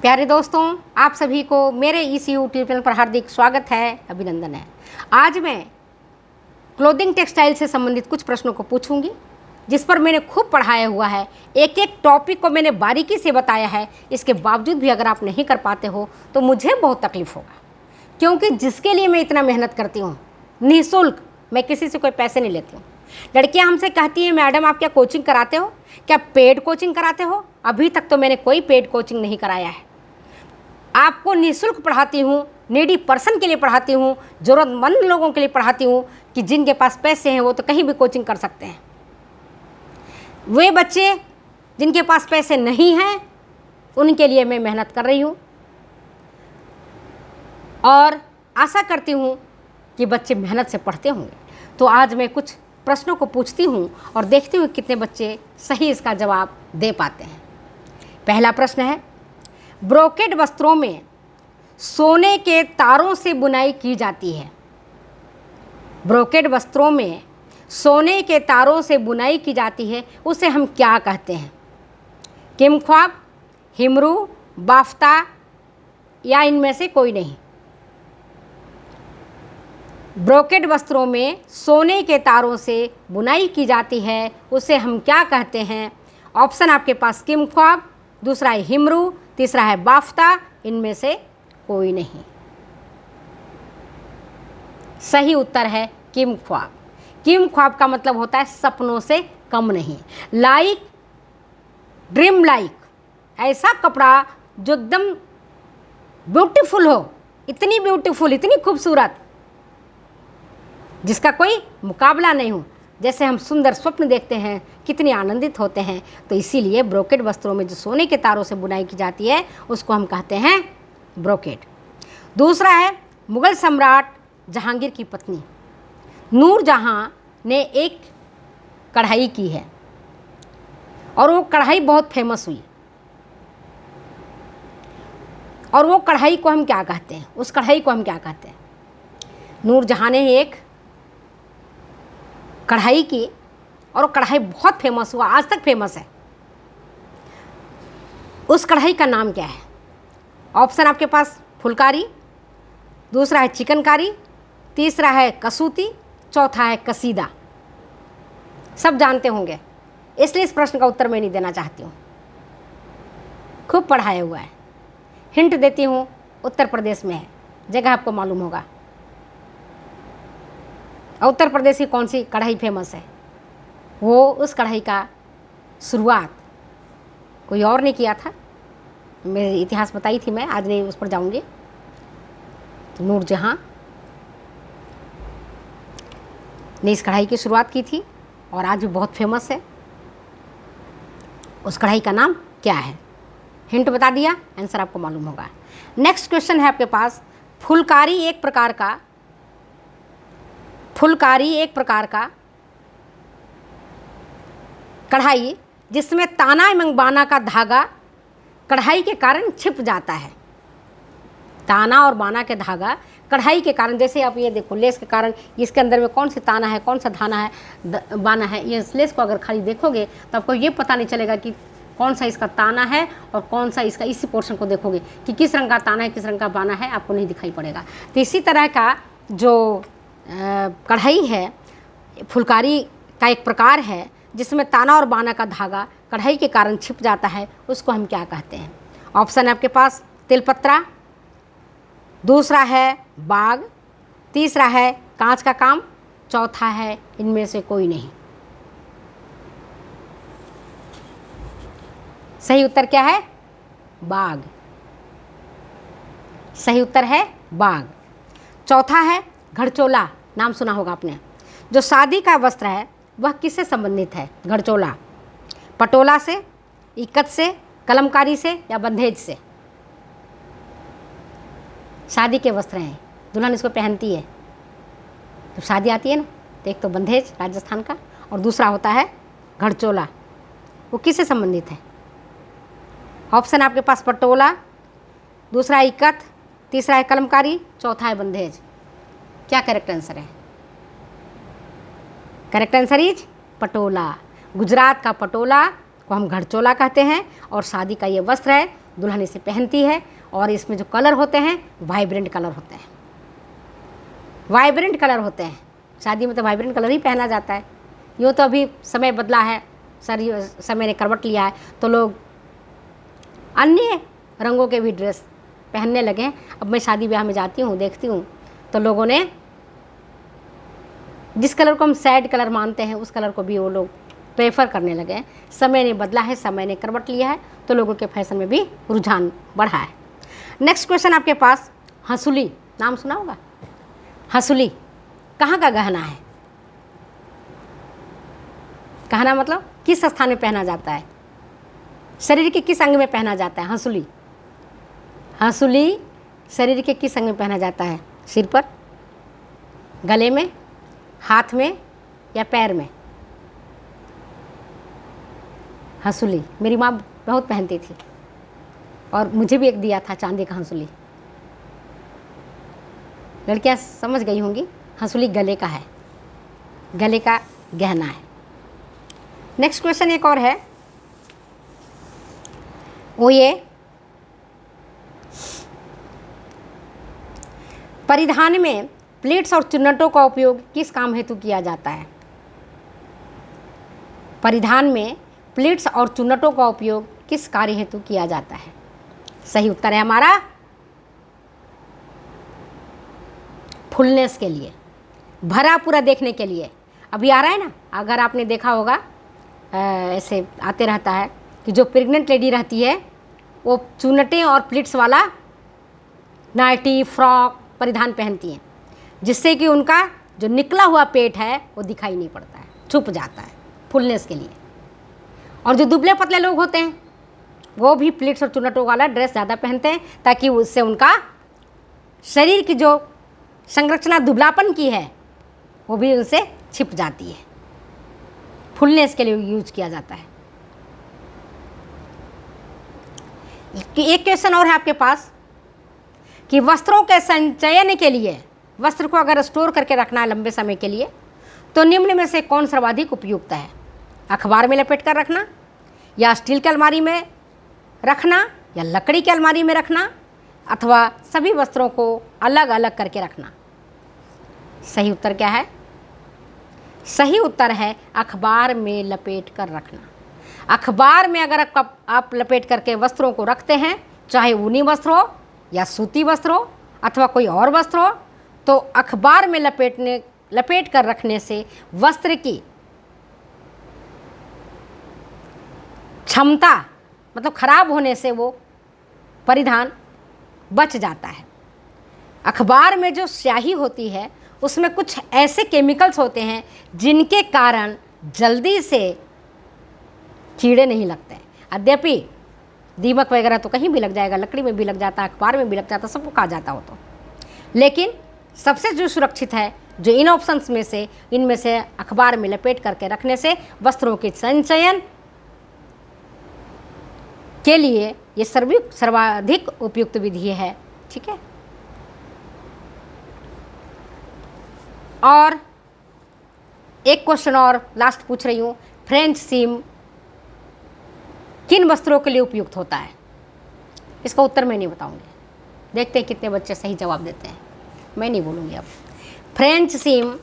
प्यारे दोस्तों, आप सभी को मेरे इस यूट्यूब चैनल पर हार्दिक स्वागत है, अभिनंदन है। आज मैं क्लोथिंग टेक्सटाइल से संबंधित कुछ प्रश्नों को पूछूंगी, जिस पर मैंने खूब पढ़ाया हुआ है। एक एक टॉपिक को मैंने बारीकी से बताया है। इसके बावजूद भी अगर आप नहीं कर पाते हो तो मुझे बहुत तकलीफ़ होगा, क्योंकि जिसके लिए मैं इतना मेहनत करती हूँ निःशुल्क, मैं किसी से कोई पैसे नहीं लेती हूँ। लड़कियां हमसे कहती हैं, मैडम आप क्या कोचिंग कराते हो, क्या पेड कोचिंग कराते हो? अभी तक तो मैंने कोई पेड कोचिंग नहीं कराया है। आपको निःशुल्क पढ़ाती हूँ, नीडी पर्सन के लिए पढ़ाती हूँ, ज़रूरतमंद लोगों के लिए पढ़ाती हूँ कि जिनके पास पैसे हैं वो तो कहीं भी कोचिंग कर सकते हैं। वे बच्चे जिनके पास पैसे नहीं हैं उनके लिए मैं मेहनत कर रही हूँ और आशा करती हूँ कि बच्चे मेहनत से पढ़ते होंगे। तो आज मैं कुछ प्रश्नों को पूछती हूँ और देखती हूँ कितने बच्चे सही इसका जवाब दे पाते हैं। पहला प्रश्न है, ब्रोकेड वस्त्रों में सोने के तारों से बुनाई की जाती है। ब्रोकेड वस्त्रों में सोने के तारों से बुनाई की जाती है, उसे हम क्या कहते हैं? किमख्वाब, हिमरू, बाफ्ता या इनमें से कोई नहीं? ब्रोकेड वस्त्रों में सोने के तारों से बुनाई की जाती है, उसे हम क्या कहते हैं? ऑप्शन आपके पास किमख्वाब, दूसरा है हिमरू, तीसरा है बाफ्ता, इनमें से कोई नहीं। सही उत्तर है किमख्वाब। किमख्वाब का मतलब होता है सपनों से कम नहीं, लाइक ड्रीम लाइक, ऐसा कपड़ा जो एकदम ब्यूटीफुल हो, इतनी ब्यूटीफुल, इतनी खूबसूरत, जिसका कोई मुकाबला नहीं हो। जैसे हम सुंदर स्वप्न देखते हैं, कितने आनंदित होते हैं। तो इसीलिए ब्रोकेड वस्त्रों में जो सोने के तारों से बुनाई की जाती है उसको हम कहते हैं ब्रोकेड। दूसरा है, मुग़ल सम्राट जहांगीर की पत्नी नूरजहां ने एक कढ़ाई की है और वो कढ़ाई बहुत फेमस हुई। और वो कढ़ाई को हम क्या कहते हैं? उस कढ़ाई को हम क्या कहते हैं? नूरजहां ने एक कढ़ाई की और वो कढ़ाई बहुत फेमस हुआ, आज तक फेमस है। उस कढ़ाई का नाम क्या है? ऑप्शन आपके पास फुलकारी, दूसरा है चिकनकारी, तीसरा है कसूती, चौथा है कसीदा। सब जानते होंगे, इसलिए इस प्रश्न का उत्तर मैं नहीं देना चाहती हूँ। खूब पढ़ाया हुआ है। हिंट देती हूँ, उत्तर प्रदेश में है, जगह आपको मालूम होगा। उत्तर प्रदेश की कौन सी कढ़ाई फेमस है? वो उस कढ़ाई का शुरुआत कोई और ने किया था। मेरे इतिहास बताई थी मैं, आज नहीं उस पर जाऊंगी। तो नूरजहां ने इस कढ़ाई की शुरुआत की थी और आज भी बहुत फेमस है। उस कढ़ाई का नाम क्या है? हिंट बता दिया, आंसर आपको मालूम होगा। नेक्स्ट क्वेश्चन है आपके पास, फुलकारी एक प्रकार का कढ़ाई जिसमें ताना एवं बाना का धागा कढ़ाई के कारण छिप जाता है। ताना और बाना के धागा कढ़ाई के कारण, जैसे आप ये देखो, लेस के कारण इसके अंदर में कौन सी ताना है, कौन सा धाना है, बाना है। ये लेस को अगर खाली देखोगे तो आपको ये पता नहीं चलेगा कि कौन सा इसका ताना है और कौन सा इसका। इसी पोर्शन को देखोगे कि किस रंग का ताना है, किस रंग का बाना है, आपको नहीं दिखाई पड़ेगा। तो इसी तरह का जो कढ़ाई है, फुलकारी का एक प्रकार है जिसमें ताना और बाना का धागा कढ़ाई के कारण छिप जाता है, उसको हम क्या कहते हैं? ऑप्शन है आपके पास तिलपत्रा, दूसरा है बाग, तीसरा है कांच का काम, चौथा है इनमें से कोई नहीं। सही उत्तर क्या है? बाग। सही उत्तर है बाग। चौथा है घड़चोला, नाम सुना होगा आपने। जो शादी का वस्त्र है वह किससे संबंधित है? घड़चोला पटोला से, इक्कत से, कलमकारी से या बंधेज से? शादी के वस्त्र हैं, दुल्हन इसको पहनती है जब शादी आती है ना। तो एक तो बंधेज राजस्थान का और दूसरा होता है घड़चोला। वो किससे संबंधित है? ऑप्शन आपके पास पटोला, दूसरा है इक्कत, तीसरा है कलमकारी, चौथा है बंधेज। क्या करेक्ट आंसर है? Correct answer is Patola. Gujarat का पटोला को हम घड़चोला कहते हैं और शादी का ये वस्त्र है दुल्हन इसे पहनती है और इसमें जो कलर होते हैं वाइब्रेंट कलर होते हैं, वाइब्रेंट कलर होते हैं। शादी में तो वाइब्रेंट कलर ही पहना जाता है। यूँ तो अभी समय बदला है, समय ने करवट लिया है, तो लोग अन्य रंगों के भी ड्रेस पहनने लगे हैं। अब मैं शादी ब्याह में जाती हूँ, देखती हूँ तो लोगों ने जिस कलर को हम सैड कलर मानते हैं उस कलर को भी वो लोग प्रेफर करने लगे हैं। समय ने बदला है, समय ने करवट लिया है, तो लोगों के फैशन में भी रुझान बढ़ा है। नेक्स्ट क्वेश्चन आपके पास, हंसुली नाम सुना होगा। हंसुली कहाँ का गहना है? गहना मतलब किस स्थान में पहना जाता है, शरीर के किस अंग में पहना जाता है? हंसुली, हंसुली शरीर के किस अंग में पहना जाता है? सिर पर, गले में, हाथ में या पैर में? हंसुली मेरी माँ बहुत पहनती थी और मुझे भी एक दिया था चांदी का हंसुली। लड़कियाँ समझ गई होंगी, हंसुली गले का है, गले का गहना है। नेक्स्ट क्वेश्चन एक और है, वो ये, परिधान में प्लेट्स और चुन्नटों का उपयोग किस काम हेतु किया जाता है? परिधान में प्लेट्स और चुन्नटों का उपयोग किस कार्य हेतु किया जाता है? सही उत्तर है हमारा फुलनेस के लिए, भरा पूरा देखने के लिए। अभी आ रहा है ना, अगर आपने देखा होगा ऐसे आते रहता है कि जो प्रेग्नेंट लेडी रहती है वो चुन्नटें और प्लिट्स वाला नाइटी फ्रॉक परिधान पहनती हैं, जिससे कि उनका जो निकला हुआ पेट है वो दिखाई नहीं पड़ता है, छुप जाता है, फुलनेस के लिए। और जो दुबले पतले लोग होते हैं वो भी प्लिट्स और चुन्नटों वाला ड्रेस ज़्यादा पहनते हैं, ताकि उससे उनका शरीर की जो संरचना दुबलापन की है वो भी उनसे छिप जाती है, फुलनेस के लिए यूज किया जाता है। एक क्वेश्चन और है आपके पास कि वस्त्रों के संचयन के लिए, वस्त्र को अगर स्टोर करके रखना है लंबे समय के लिए, तो निम्न में से कौन सर्वाधिक उपयुक्त है? अखबार में लपेट कर रखना, या स्टील की अलमारी में रखना, या लकड़ी की अलमारी में रखना, अथवा सभी वस्त्रों को अलग अलग करके रखना? सही उत्तर क्या है? सही उत्तर है अखबार में लपेट कर रखना। अखबार में अगर आप लपेट करके वस्त्रों को रखते हैं, चाहे ऊनी वस्त्र हो या सूती वस्त्र हो अथवा कोई और वस्त्र हो, तो अखबार में लपेट कर रखने से वस्त्र की क्षमता मतलब खराब होने से वो परिधान बच जाता है। अखबार में जो स्याही होती है उसमें कुछ ऐसे केमिकल्स होते हैं जिनके कारण जल्दी से कीड़े नहीं लगते हैं। यद्यपि दीमक वगैरह तो कहीं भी लग जाएगा, लकड़ी में भी लग जाता है, अखबार में भी लग जाता है, सबको खा जाता हो तो, लेकिन सबसे जो सुरक्षित है जो इन ऑप्शंस में से, इनमें से अखबार में लपेट करके रखने से वस्त्रों के संचयन के लिए ये सर्वाधिक उपयुक्त विधि है। ठीक है, और एक क्वेश्चन और लास्ट पूछ रही हूँ, फ्रेंच सीम किन वस्त्रों के लिए उपयुक्त होता है? इसका उत्तर मैं नहीं बताऊंगी, देखते हैं कितने बच्चे सही जवाब देते हैं, मैं नहीं बोलूँगी अब। फ्रेंच सीम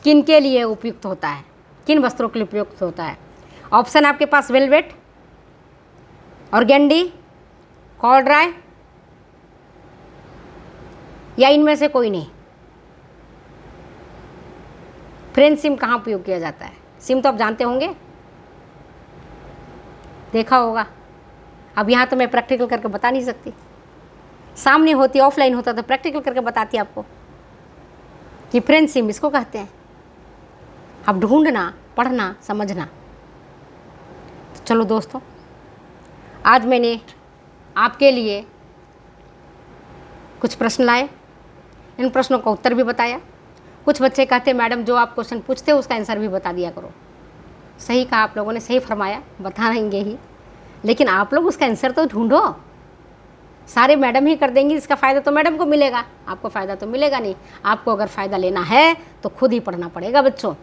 किन के लिए उपयुक्त होता है, किन वस्त्रों के लिए उपयुक्त होता है? ऑप्शन आपके पास वेलवेट, ऑर्गेंडी, कॉर्डराय, या इनमें से कोई नहीं। फ्रेंच सीम कहाँ उपयोग किया जाता है? सीम तो आप जानते होंगे, देखा होगा। अब यहाँ तो मैं प्रैक्टिकल करके बता नहीं सकती, सामने होती ऑफलाइन होता तो प्रैक्टिकल करके बताती आपको कि फ्रेंच सीम इसको कहते हैं। अब ढूंढना, पढ़ना, समझना। तो चलो दोस्तों, आज मैंने आपके लिए कुछ प्रश्न लाए, इन प्रश्नों का उत्तर भी बताया। कुछ बच्चे कहते मैडम जो आप क्वेश्चन पूछते हो उसका आंसर भी बता दिया करो। सही कहा आप लोगों ने, सही फरमाया, बताएंगे ही, लेकिन आप लोग उसका आंसर तो ढूंढो। सारे मैडम ही कर देंगी, इसका फ़ायदा तो मैडम को मिलेगा, आपको फ़ायदा तो मिलेगा नहीं। आपको अगर फ़ायदा लेना है तो खुद ही पढ़ना पड़ेगा बच्चों।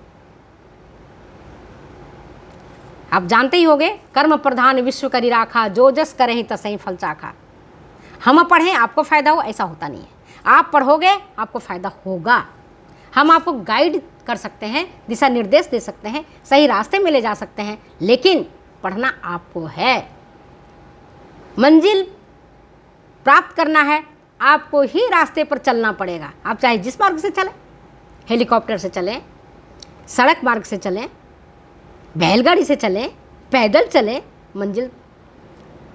आप जानते ही होंगे, कर्म प्रधान विश्व करी राखा, जो जस करे तसही फल चाखा। हम पढ़ें आपको फ़ायदा हो ऐसा होता नहीं है, आप पढ़ोगे आपको फ़ायदा होगा। हम आपको गाइड कर सकते हैं, दिशा निर्देश दे सकते हैं, सही रास्ते में ले जा सकते हैं, लेकिन पढ़ना आपको है। मंजिल प्राप्त करना है, आपको ही रास्ते पर चलना पड़ेगा। आप चाहे जिस मार्ग से चलें, हेलीकॉप्टर से चलें, सड़क मार्ग से चलें, बैलगाड़ी से चलें, पैदल चलें, मंजिल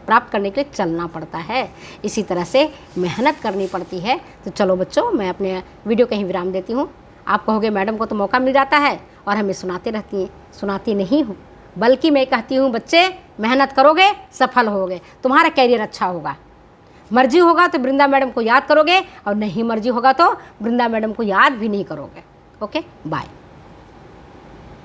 प्राप्त करने के लिए चलना पड़ता है। इसी तरह से मेहनत करनी पड़ती है। तो चलो बच्चों, मैं अपने वीडियो कहीं विराम देती हूँ। आप कहोगे मैडम को तो मौका मिल जाता है और हमें सुनाते रहती हैं। सुनाती नहीं हूँ, बल्कि मैं कहती हूँ बच्चे मेहनत करोगे सफल होगे, तुम्हारा कैरियर अच्छा होगा। मर्जी होगा तो वृंदा मैडम को याद करोगे, और नहीं मर्जी होगा तो वृंदा मैडम को याद भी नहीं करोगे। Okay, bye.